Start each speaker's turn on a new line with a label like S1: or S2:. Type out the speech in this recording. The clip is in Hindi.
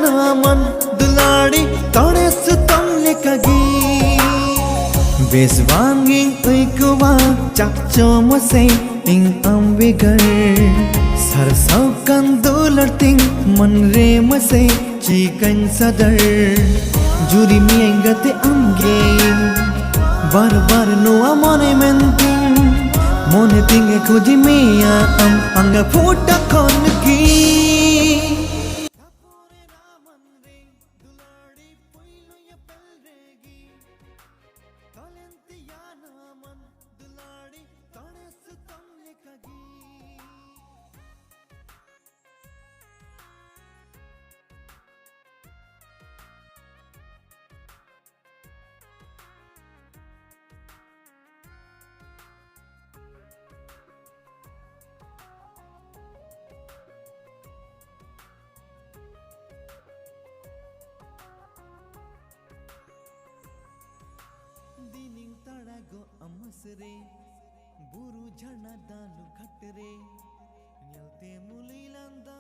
S1: ना मन दुलाड़ी तोड़े सुतम लेकगी बेसवांगिंग उइकुवा चाकचो मसे इंग अम्बिगर सरसौ कंदुलर तिंग मन रे मसे चिकन सदर जुरी मियंगते अम्गे बार बार नुआ मोने मेंतिंग मोने तिंगे खुजी मिया अंगा फूटा खोन की दिनिंग तड़ा गो अमसरे बुरु झरना दालु घटरे न्यलते मुलीलंदा